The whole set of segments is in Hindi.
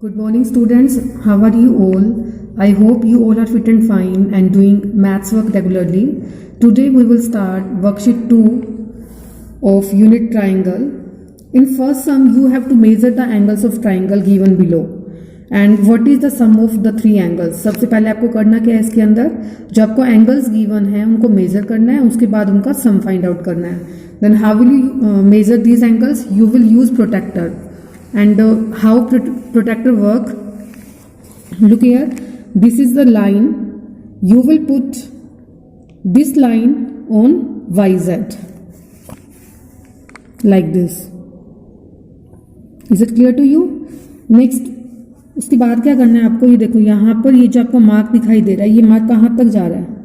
Good morning, students. How are you all? I hope you all are fit and fine and doing maths work regularly. Today we will start worksheet 2 of unit triangle. In first sum, you have to measure the angles of triangle given below. And what is the sum of the three angles? सबसे पहले आपको करना क्या है इसके अंदर, जो आपको एंगल्स गिवन है उनको मेजर करना है, उसके बाद उनका सम फाइंड आउट करना है. Then how will you measure these angles? You will use protractor. And how protractor work? Look here, this is the line. You will put this line on YZ like this. Is it clear to you? Next, उसके बाद क्या करना है आपको, ये देखो यहाँ पर ये जो आपको मार्क दिखाई दे रहा है, ये मार्क कहाँ तक जा रहा है?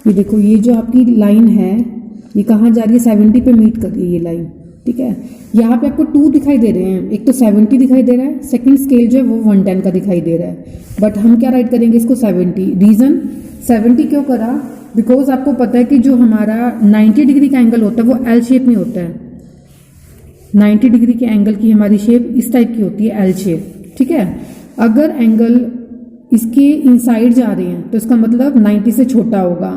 ये देखो, ये जो आपकी लाइन है ये कहाँ जा रही है? 70 पे मीट कर रही है ये लाइन. ठीक है, यहाँ पे आपको 2 दिखाई दे रहे हैं, एक तो 70 दिखाई दे रहा है, सेकंड स्केल जो है वो 110 का दिखाई दे रहा है. बट हम क्या राइट करेंगे इसको 70. रीजन 70 क्यों करा? बिकॉज आपको पता है कि जो हमारा 90 डिग्री का एंगल होता है वो एल शेप में होता है. 90 डिग्री के एंगल की हमारी शेप इस टाइप की होती है, एल शेप. ठीक है, अगर एंगल इसके इनसाइड जा रहे हैं तो इसका मतलब 90 से छोटा होगा.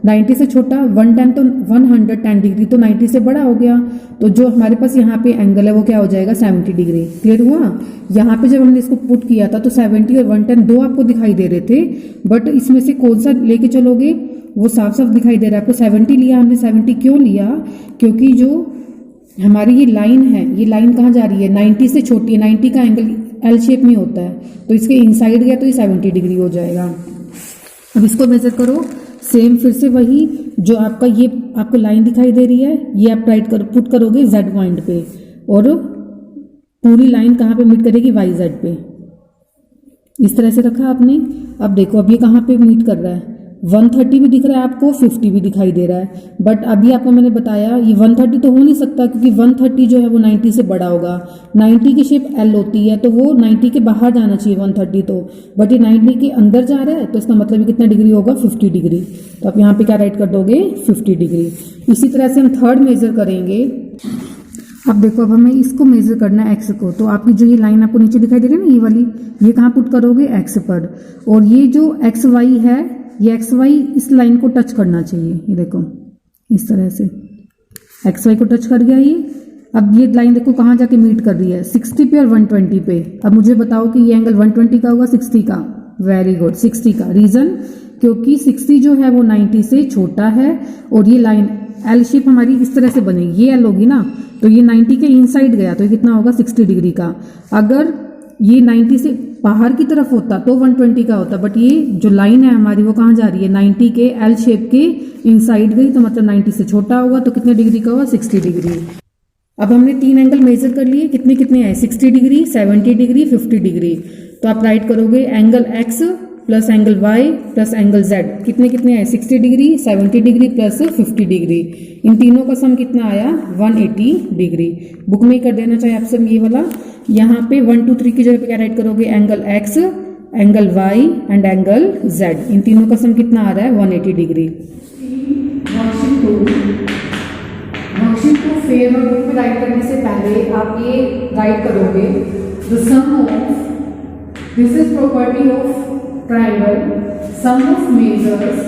90 से छोटा 110 तो 110 डिग्री तो 90 से बड़ा हो गया, तो जो हमारे पास यहाँ पे एंगल है वो क्या हो जाएगा? 70 डिग्री. क्लियर हुआ? यहाँ पे जब हमने इसको पुट किया था तो 70 और 110 दो आपको दिखाई दे रहे थे, बट इसमें से कौन सा लेके चलोगे वो साफ साफ दिखाई दे रहा है आपको. 70 लिया हमने. 70 क्यों लिया? क्योंकि जो हमारी ये लाइन है, ये लाइन कहाँ जा रही है? 90 से छोटी है. 90 का एंगल एल शेप में होता है, तो इसके इनसाइड गया तो ये 70 डिग्री हो जाएगा. अब इसको मेजर करो. सेम फिर से वही जो आपका ये आपको लाइन दिखाई दे रही है, ये आप राइट करो, पुट करोगे जेड पॉइंट पे, और पूरी लाइन कहाँ पे मीट करेगी? वाई जेड पे. इस तरह से रखा आपने. अब देखो, अब ये कहाँ पे मीट कर रहा है? 130 भी दिख रहा है आपको, 50 भी दिखाई दे रहा है. बट अभी आपको मैंने बताया ये 130 तो हो नहीं सकता, क्योंकि 130 जो है वो 90 से बड़ा होगा. 90 की शेप एल होती है, तो वो 90 के बाहर जाना चाहिए 130 तो, बट ये 90 के अंदर जा रहा है, तो इसका मतलब कितना डिग्री होगा? 50 डिग्री. तो आप यहाँ पे क्या राइट कर दोगे? 50 डिग्री. इसी तरह से हम थर्ड मेजर करेंगे. अब देखो, अब हमें इसको मेजर करना है एक्स को. तो आपकी जो ये लाइन आपको नीचे दिखाई दे रही है ना, ये वाली, ये कहाँ पुट करोगे? एक्स पर. और ये जो एक्स वाई है, ये एक्स वाई इस लाइन को टच करना चाहिए. ये देखो इस तरह से एक्स वाई को टच कर गया ये. अब ये लाइन देखो कहाँ जाके मीट कर रही है? 60 पे और 120 पे. अब मुझे बताओ कि ये एंगल 120 का होगा 60 का? वेरी गुड, 60 का. रीजन क्योंकि 60 जो है वो 90 से छोटा है, और ये लाइन एल शेप हमारी इस तरह से बनेगी. ये एल होगी ना, तो ये 90 के इनसाइड गया तो ये कितना होगा? 60 डिग्री का. अगर ये 90 से बाहर की तरफ होता तो 120 का होता, बट ये जो लाइन है हमारी वो कहाँ जा रही है? 90 के एल शेप के इनसाइड गई, तो मतलब 90 से छोटा होगा, तो कितने डिग्री का होगा? 60 डिग्री. अब हमने 3 एंगल मेजर कर लिए. कितने कितने हैं? 60 डिग्री, 70 डिग्री, 50 डिग्री. तो आप राइट करोगे angle X plus angle Y plus angle Z. कितने कितने हैं? 60 डिग्री, 70 डिग्री प्लस 50 डिग्री. इन तीनों का सम कितना आया? 180 डिग्री. बुक में ही कर देना चाहिए आप सब ये वाला. यहाँ पे 1 2 3 की जगह पे क्या राइट करोगे? Angle x, angle y and angle z. इन तीनों का सम कितना आ रहा है? 180 डिग्री. वर्कशीट को फेयर और बुक में राइट करने से पहले आप ये राइट करोगे, the sum of, this is property of triangle, sum of measures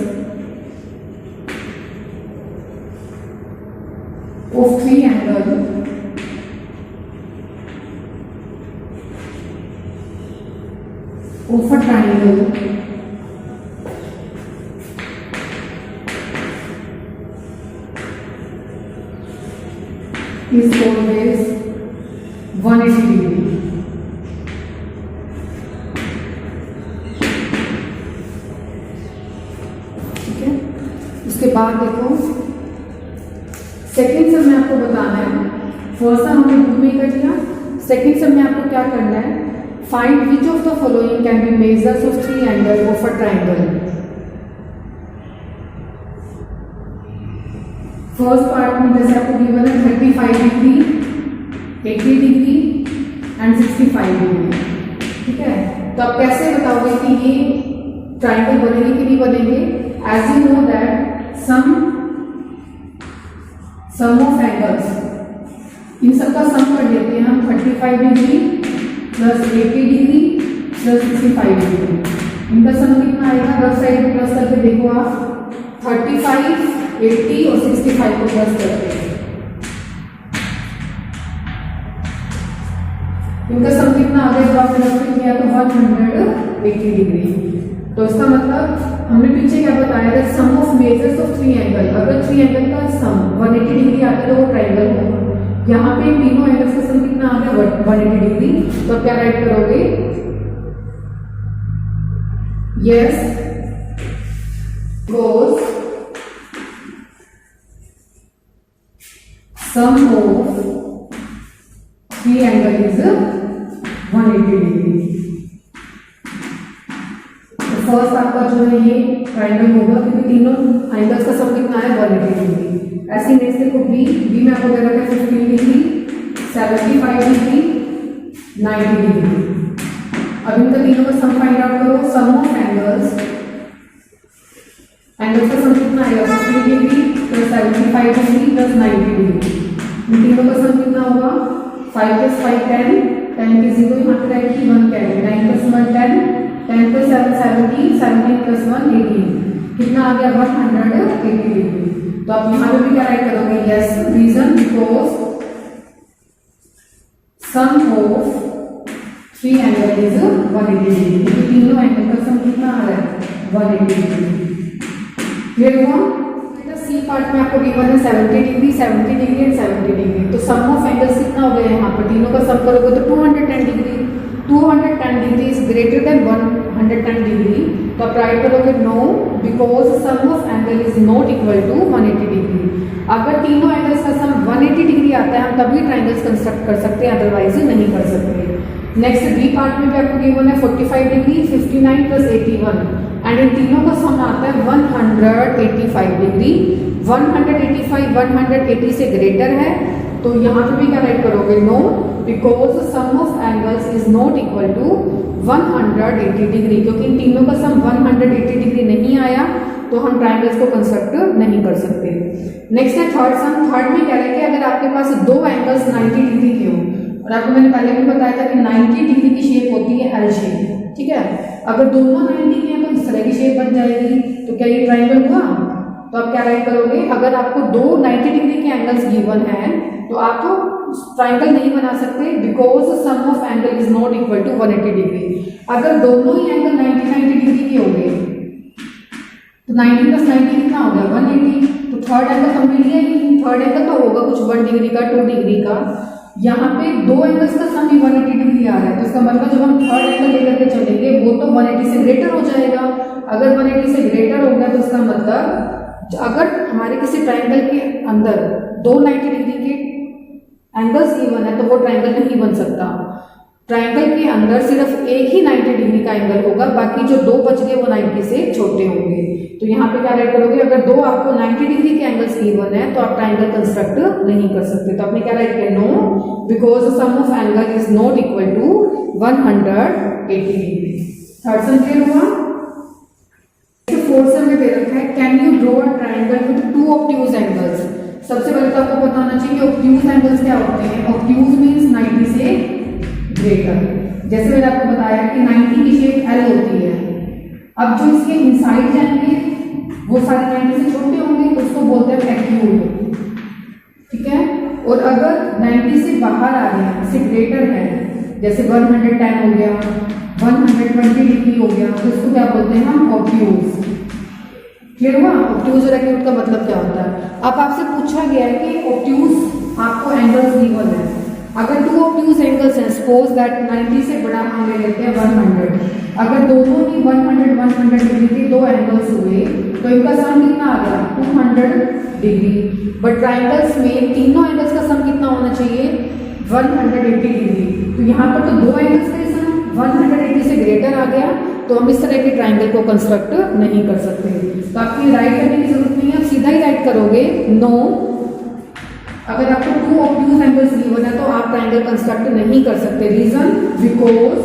of three angles of a triangle is always 180 degree. उसके बाद देखो सेकंड सम में आपको बताना है. फर्स्ट सम हमने बुक में कर लिया. सेकंड सम में आपको क्या करना है? Find which of the following can be measures of 3 angle of a triangle. First part में जैसे आपको गिवन है 35 डिग्री, 80 डिग्री एंड 65 डिग्री. ठीक है, तो आप कैसे बताओगे कि ये ट्राइंगल बनेंगे कि नहीं बनेंगे? As you know that sum of angles, इन सबका सम कर लेते हैं हम 35 degree plus 80 degree plus 65 degree. इनका सम कितना आएगा? लेफ्ट साइड प्लस करके देखो आप, 35, 80 और 65 को प्लस करते हैं। इनका सम कितना आ गया? जब आपने लेफ्ट किया तो 180 डिग्री। तो इसका मतलब हमने पीछे क्या बताया था? सम ऑफ मेजर्स ऑफ 3 एंगल। अगर 3 एंगल का सम 180 डिग्री आता है तो वो ट्राइंगल होगा। यहाँ पे तीनों एंगल्स का सम कितना आ गया? 180 डिग्री। तो क्या राइट करोगे? Yes, because sum of 3 angle is 180 degree. First आपका जो है ये ट्राइंगल होगा क्योंकि तीनों एंगल्स का सम कितना है? 180 डिग्री। ऐसे नेक्स्ट देखो बी में आपको दे रखा है 15 डिग्री, 75 डिग्री, 90 डिग्री। अब इनका तीनों का सम फाइंड आउट करो। सम ऑफ एंगल्स का सम कितना आएगा? 15 degree plus 75 degree plus 90 degree. इन तीनों का सम कितना होगा? 5 + 5 10, 10 के 0 यहाँ पे रहेगी, 1 कैरी, 9 + 1 10, 10 + 7 17, 17 + 1 18। कितना आ गया? 180 डिग्री। तो आप यहाँ पे भी क्या राइट करोगे? Yes, reason because sum of 3 angle is 180 degree. तीनों एंगल का सम कितना आ रहा है? 180 डिग्री। क्लियर हुआ? सी पार्ट में आपको गिवन है 70 डिग्री, 70 डिग्री एंड 70 डिग्री। तो सम ऑफ एंगल्स कितना हो गया यहाँ पर? तीनों का सम करोगे तो 210 degree. 210 degree is greater than 110 degree. तो आप राइट करोगे no, because sum of angle is not equal to 180 degree. अगर तीनों एंगल्स का सम 180 डिग्री आता है हम तभी ट्राइंगल्स कंस्ट्रक्ट कर सकते हैं, अदरवाइज नहीं कर सकते। नेक्स्ट बी पार्ट में भी आपको गिवन है 45 डिग्री, 59 + 81 एंड इन तीनों का सम आता है 185 डिग्री। 185 180 से ग्रेटर है तो यहाँ पे भी क्या राइट करोगे? No, because sum of angles is not equal to 180 degree. क्योंकि इन तीनों का सम 180 डिग्री नहीं आया तो हम ट्राइंगल्स को कंस्ट्रक्ट नहीं कर सकते। नेक्स्ट है थर्ड सम। थर्ड में क्या है कि अगर आपके पास दो एंगल्स 90 डिग्री के हो, और आपको मैंने पहले भी बताया था कि 90 डिग्री की शेप होती है एल शेप, ठीक है। अगर दोनों 90 के हैं तो इस तरह की शेप बन जाएगी। तो क्या ये ट्राइंगल हुआ? तो आप क्या राइट करोगे? अगर आपको दो 90 डिग्री के एंगल्स गिवन हैं तो आप तो ट्राइंगल नहीं बना सकते, because sum of angle is not equal to 180 degree. अगर दोनों ही एंगल 90 डिग्री के हो गए तो 90 + 90 कितना हो गया? 180। तो थर्ड एंगल हमने लिया ही, थर्ड एंगल तो होगा कुछ 1 डिग्री का, 2 डिग्री का। यहाँ पे दो एंगल्स का सम ही 180 डिग्री आ रहा है, तो इसका मतलब जब हम थर्ड एंगल लेकर के चलेंगे वो तो 180 से ग्रेटर हो जाएगा। अगर 180 से ग्रेटर हो गया तो इसका मतलब अगर हमारे किसी ट्राइंगल के अंदर दो 90 डिग्री के एंगल्स गिवन है तो वो ट्राइंगल नहीं बन सकता। ट्राइंगल के अंदर सिर्फ एक ही 90 डिग्री का एंगल होगा, बाकी जो दो बच गए वो 90 से छोटे होंगे। तो यहाँ पे क्या राइट करोगे? अगर दो आपको 90 डिग्री के एंगल्स गिवन है तो आप ट्राइंगल कंस्ट्रक्ट नहीं कर सकते। तो आपने क्या राइट किया? No, because sum of angle is not equal to 180 degree. Third sum clear हुआ? फोर्थ सम में दे रखा है can you draw a triangle with 2 obtuse angles. सबसे पहले तो आपको पता होना चाहिए कि ऑब्ट्यूज एंगल्स क्या होते हैं। ऑब्ट्यूज मींस 90 से ग्रेटर। जैसे मैंने आपको बताया कि 90 की शेप एल होती है। अब जो इसके इनसाइड जाएंगे वो सारे 90 से छोटे होंगे, उसको बोलते हैं एक्यूट, ठीक है। और अगर 90 से बाहर आ गया, इससे ग्रेटर है, जैसे 110 हो गया, 120 डिग्री हो गया, तो इसको क्या बोलते हैं हम? ऑब्ट्यूज। क्लियर हुआ? ऑब्ट्यूज और एक्यूट का मतलब क्या होता है। अब आपसे पूछा गया है कि ऑब्ट्यूज आपको एंगल्स गिवन है। अगर 2 ऑब्ट्यूज एंगल्स हैं, सपोज दैट 90 से बड़ा हम ले लेते हैं 100, अगर दोनों ही 100 डिग्री के दो एंगल्स हुए तो इनका सम कितना आ गया? 200 डिग्री। बट ट्राइंगल्स में तीनों एंगल्स का सम कितना होना चाहिए? 180 डिग्री। तो यहाँ पर तो दो एंगल्स का सम 180 से ग्रेटर आ गया, तो हम इस तरह के ट्राइंगल को कंस्ट्रक्ट नहीं कर सकते। तो आपकी राइट करने की जरूरत नहीं है, आप सीधा ही राइट करोगे नो। अगर आपको 2 ऑब्ट्यूज एंगल्स गिवन है तो आप ट्राइंगल कंस्ट्रक्ट नहीं कर सकते। Reason because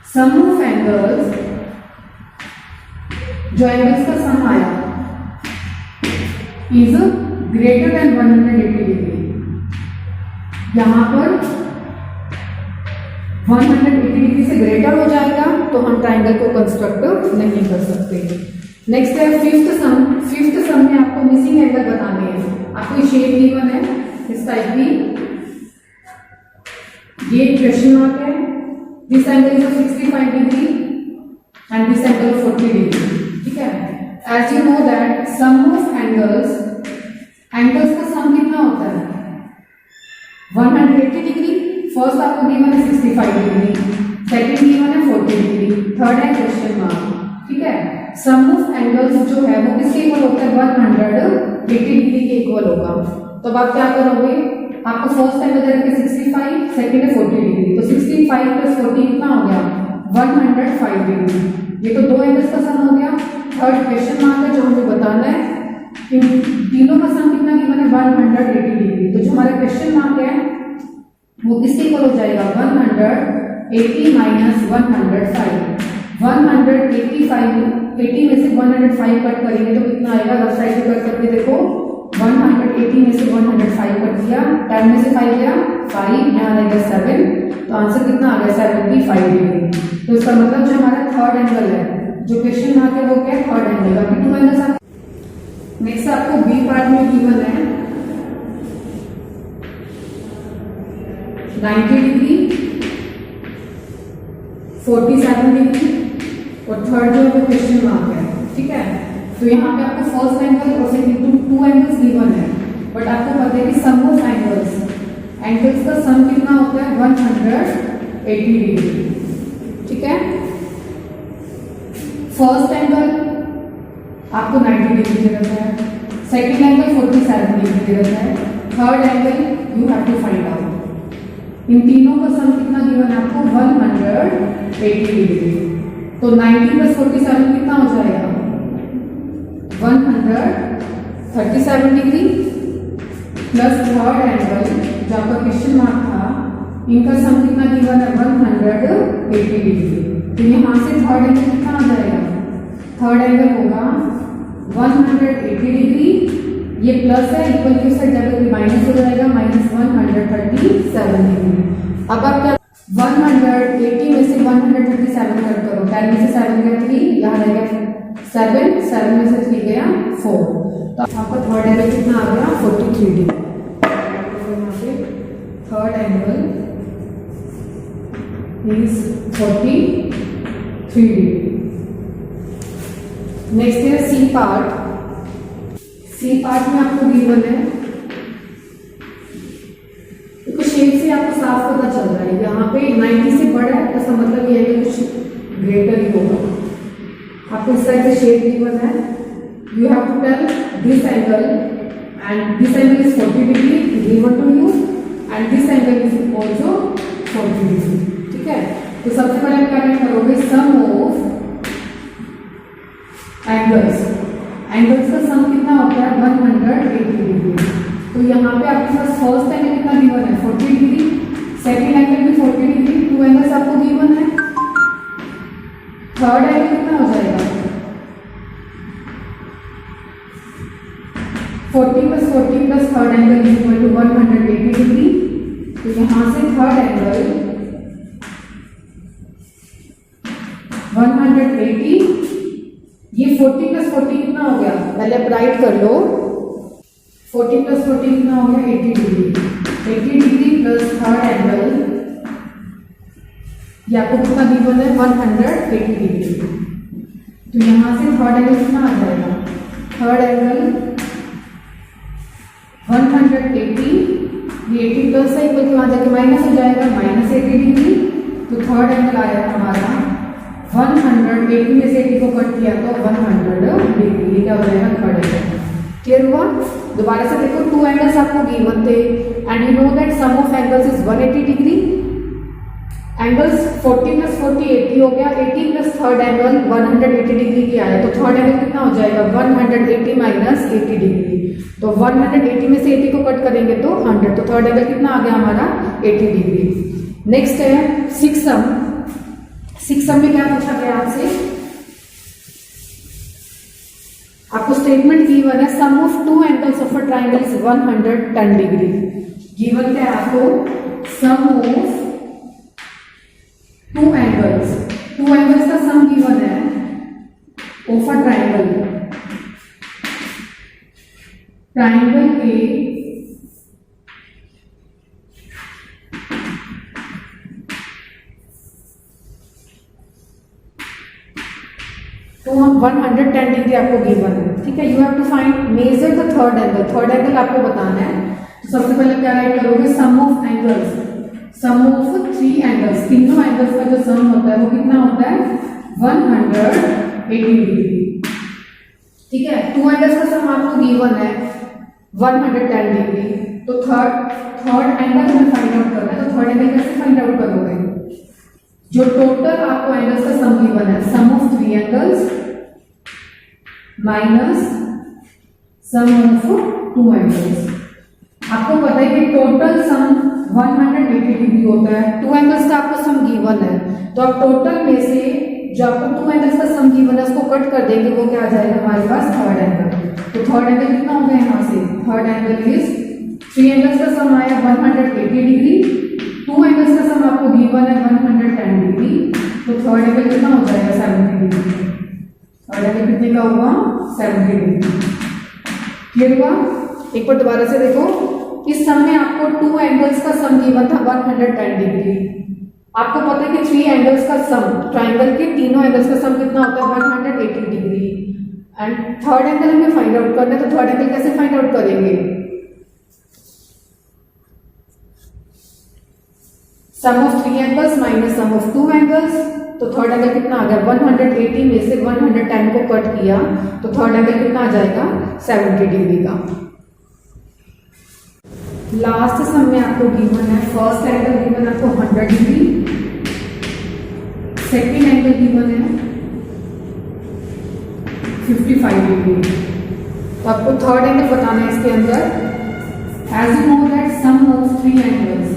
sum of angles जो एंगल्स का सम आया इज ग्रेटर देन 180 डिग्री। यहां पर 180 डिग्री से ग्रेटर हो जाएगा तो हम ट्राइंगल को कंस्ट्रक्ट नहीं कर सकते। नेक्स्ट है फिफ्थ सम। फिफ्थ सम में आपको मिसिंग एंगल बताने हैं। आपको शेप गिवन है इस टाइप की, ये क्वेश्चन मार्क है। This angle is 65 degree and this angle 40 degree. ठीक है, as you know that sum of angles का सम कितना होता है 180 डिग्री। फर्स्ट आपको गिवन है 65 डिग्री, सेकंड गिवन है 40 डिग्री, थर्ड है क्वेश्चन मार्क। ठीक है, सम ऑफ एंगल्स जो है वो किसके इक्वल होता है 180 डिग्री के इक्वल होगा। तो अब आप क्या करोगे, आपको फर्स्ट एंगल दे रखा है 65, सेकंड है 40 डिग्री, तो 65 प्लस 40 कितना हो गया 105 डिग्री। ये तो दो एंगल्स का सम हो गया। थर्ड क्वेश्चन मार्क है जो हमें बताना है इन तीनों का सम कितना गिवन है 180 डिग्री। तो जो हमारा क्वेश्चन मार्क है वो किसके इक्वल हो जाएगा 180 माइनस 105। 80 में से 105 कट करेंगे तो कितना आएगा, लेफ्ट साइड से कट करके देखो 180 में से 105 कट किया, 10 में से 5 गया 5, यहाँ आएगा 7, तो आंसर कितना आ गया 75 डिग्री। तो इसका मतलब जो हमारा थर्ड एंगल है, जो क्वेश्चन मार्क है वो क्या है थर्ड एंगल। बाकी टू एंगल्स। नेक्स्ट आपको बी पार्ट में गिवन है 90 डिग्री, 47 डिग्री और थर्ड जो है क्वेश्चन मार्क है। ठीक है, तो यहाँ पे आपको फर्स्ट एंगल और सेकंड टू एंगल्स गिवन है, बट आपको पता है कि सम ऑफ एंगल्स का सम कितना होता है 180 डिग्री। ठीक है, फर्स्ट एंगल आपको 90 डिग्री दे रखा है, सेकंड एंगल 47 डिग्री दे रखा है, third angle you have to find out. इन तीनों का सम कितना गिवन है आपको 180 डिग्री। तो 90 प्लस 47 कितना हो जाएगा 137 डिग्री प्लस थर्ड एंगल जो आपका क्वेश्चन मार्क था, इनका सम कितना गिवन है 180 डिग्री। तो यहां से थर्ड एंगल कितना आ जाएगा, थर्ड एंगल होगा 180 डिग्री, ये प्लस है इक्वल की साइड जाकर माइनस हो जाएगा माइनस 137 डिग्री। अब आप क्या 180 में से 137 कट करो, 10 में से 7 गया 3, यहाँ रहेगा 7, 7 में से 3 गया 4, तो आपका थर्ड एंगल कितना आ गया 43 degree. Third angle is 43 degree. Next है सी पार्ट। सी पार्ट में आपको गिवन है, तो शेप से आपको साफ पता चल रहा है यहाँ पे 90 से बड़ा है, इसका मतलब ये है कि कुछ ग्रेटर ही होगा। आपको इस साइड से शेप गिवन है, you have to tell this angle and this angle is 40 degree given to you and this angle is also 40 degree. ठीक है, तो सबसे पहले आप क्या करोगे सम ऑफ एंगल्स का सम कितना होता है 180 डिग्री। तो यहाँ पे आपके पास फर्स्ट एंगल कितना गिवन है 40 डिग्री, सेकंड एंगल भी 40 डिग्री, टू एंगल्स आपको गिवन है। थर्ड एंगल कितना हो जाएगा 40 plus 40 plus third angle is equal to 180 degree. तो यहाँ से थर्ड एंगल 180, ये 40 प्लस 40 कितना हो गया, पहले आप राइट कर लो, 40 प्लस 40 कितना हो गया 80 degree. 80 degree plus third angle, ये आपको कितना गिवन है 180 डिग्री। तो यहां से थर्ड एंगल कितना आ जाएगा, थर्ड एंगल 180, ये 80 प्लस है इक्वल वहां जाके माइनस हो जाएगा माइनस 80 डिग्री। तो थर्ड एंगल आया हमारा 180 में से 80 को कट किया तो 100 डिग्री, क्या हो जाएगा थर्ड एंगल। क्लियर हुआ? दोबारा से देखो, टू एंगल्स आपको गिवन थे and you know that sum of angles is 180 degree. Angles 40 plus 40 80 हो गया, 80 प्लस थर्ड एंगल 180 डिग्री की आया, तो थर्ड एंगल कितना हो जाएगा 180 माइनस 80 डिग्री। तो 180 में से 80 को कट करेंगे तो 100, तो थर्ड एंगल कितना आ गया हमारा 80 डिग्री। नेक्स्ट है सिक्स सम। सिक्स सम में क्या पूछा गया आपसे, आपको स्टेटमेंट गिवन है sum of two angles of a triangle is 110 degree. Given क्या है आपको, सम ऑफ टू एंगल्स का सम गिवन है ऑफ अ ट्राइंगल के तो 110 डिग्री आपको गिवन है, ठीक है। You have to find measure the third angle आपको बताना है। तो सबसे पहले क्या राइट करोगे, सम ऑफ थ्री एंगल्स, तीनों एंगल्स का जो सम होता है वो कितना होता है 180 डिग्री, ठीक है। टू एंगल्स का सम आपको गिवन है 110 डिग्री। तो थर्ड एंगल हमें फाइंड आउट करना है। तो थर्ड एंगल कैसे फाइंड आउट करोगे, जो टोटल आपको एंगल्स का सम गिवन है, sum of three angles minus sum of two angles. आपको पता है कि टोटल सम 180 डिग्री होता है। टू एंगल्स का आपको सम गिवन है, तो आप टोटल में से जो आपको टू एंगल्स का सम गिवन है उसको कट कर देंगे, वो क्या आ जाएगा हमारे पास थर्ड एंगल। तो थर्ड एंगल कितना हो गया यहाँ से, third angle is three angles का सम आया 180 डिग्री, टू एंगल्स का सम आपको गिवन है 110 डिग्री। तो थर्ड एंगल कितना हो जाएगा 70 डिग्री। थर्ड एंगल कितने का होगा 70 डिग्री। क्लियर हुआ? एक बार दोबारा से देखो, इस सम में आपको टू एंगल्स का सम गिवन था 110 डिग्री। आपको पता है कि थ्री एंगल्स का सम, ट्राइंगल के तीनों एंगल्स का सम कितना होता है 180 डिग्री। एंड थर्ड एंगल हमें फाइंड आउट करना है। तो थर्ड एंगल कैसे फाइंड आउट करेंगे, sum of three angles minus sum of two angles. तो थर्ड एंगल कितना आ गया 180 में से 110 को कट किया तो थर्ड एंगल कितना आ जाएगा 70 डिग्री का। लास्ट सम में आपको गिवन है, फर्स्ट एंगल गिवन आपको 100 डिग्री, सेकेंड एंगल गिवन है 55 डिग्री। तो आपको थर्ड एंगल बताना है इसके अंदर। As you know that sum of three angles,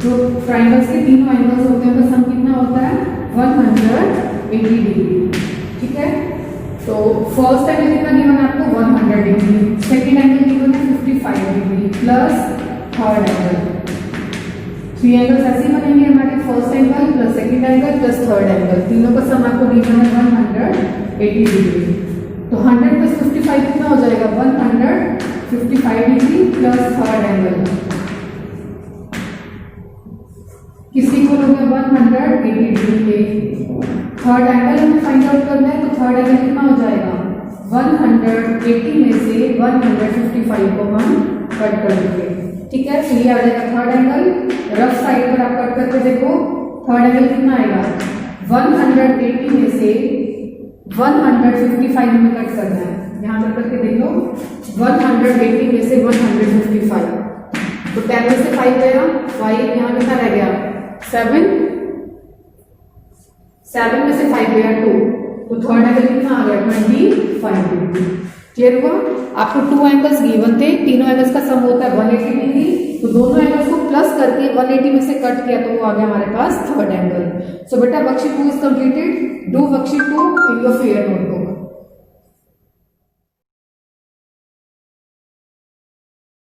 जो ट्राइंगल्स के तीनों एंगल्स होते हैं उनका सम कितना होता है 180 डिग्री, ठीक है। तो फर्स्ट एंगल कितना गिवन है आपको 100 डिग्री, सेकेंड एंगल गिवन है 55 degree plus third angle. Three angles ऐसे बनेंगे हमारे, first angle plus second angle plus third angle, तीनों का सम आपको गिवन है 180 डिग्री। तो 100 प्लस 55 कितना हो जाएगा 155 डिग्री प्लस थर्ड एंगल, किसी को हो गया 180 डिग्री के। थर्ड एंगल हमें फाइंड आउट करना है। तो थर्ड एंगल कितना हो जाएगा 180 में से 155 को हम कट कर देंगे, ठीक है। तो ये आ जाएगा थर्ड एंगल। रफ साइड पर आप कट करके देखो, थर्ड एंगल कितना आएगा 180 में से 155 में कट करना है। यहां पर करके देख लो, 180 में से 155, तो 10 में से 5 गया, 5 यहाँ कितना रह गया 7 में से 5 गया 2, तो थर्ड एंगल कितना आ गया 25 डिग्री। क्लियर हुआ? आपको टू एंगल्स गिवन थे, तीनों एंगल्स का सम होता है 180 डिग्री, तो दोनों एंगल्स को प्लस करके 180 में से कट किया तो वो आ गया हमारे पास थर्ड एंगल। सो बेटा worksheet 2 is completed. Do worksheet 2 in your fair notebook.